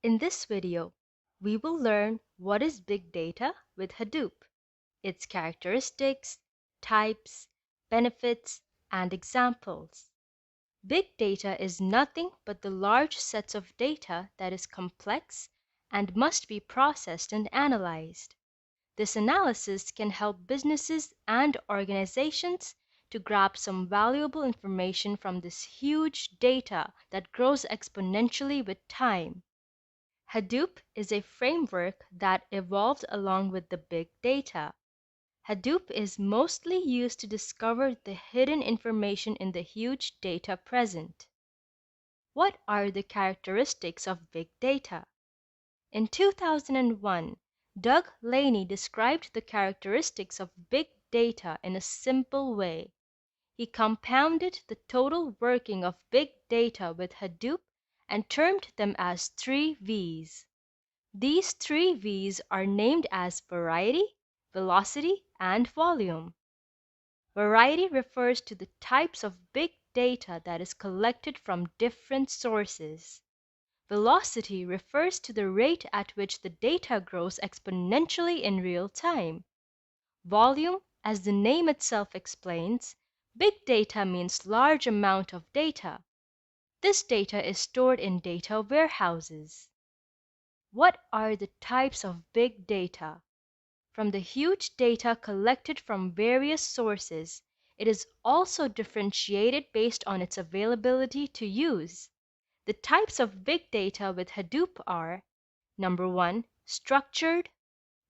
In this video, we will learn what is big data with Hadoop, its characteristics, types, benefits, and examples. Big data is nothing but the large sets of data that is complex and must be processed and analyzed. This analysis can help businesses and organizations to grab some valuable information from this huge data that grows exponentially with time. Hadoop is a framework that evolved along with the big data. Hadoop is mostly used to discover the hidden information in the huge data present. What are the characteristics of big data? In 2001, Doug Laney described the characteristics of big data in a simple way. He compounded the total working of big data with Hadoop and termed them as 3 V's. These 3 V's are named as variety, velocity, and volume. Variety refers to the types of big data that is collected from different sources. Velocity refers to the rate at which the data grows exponentially in real time. Volume, as the name itself explains, big data means large amount of data. This data is stored in data warehouses. What are the types of big data? From the huge data collected from various sources, it is also differentiated based on its availability to use. The types of big data with Hadoop are: number 1, structured;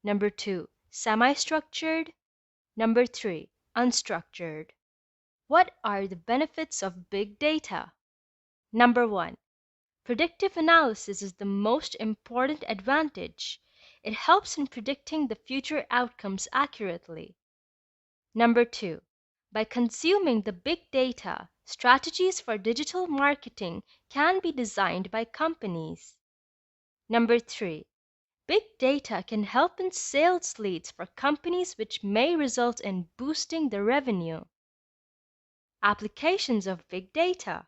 number 2, semi-structured; number 3, unstructured. What are the benefits of big data? Number 1, predictive analysis is the most important advantage. It helps in predicting the future outcomes accurately. Number 2, by consuming the big data, strategies for digital marketing can be designed by companies. Number 3, big data can help in sales leads for companies, which may result in boosting the revenue. Applications of big data.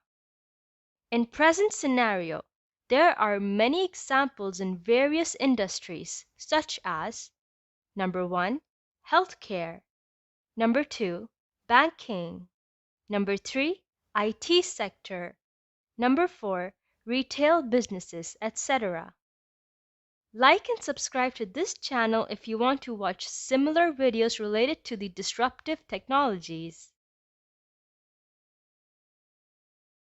In present scenario, there are many examples in various industries such as: number 1, healthcare; number 2, banking; number 3, IT sector; number 4, retail businesses, etc. Like and subscribe to this channel if you want to watch similar videos related to the disruptive technologies.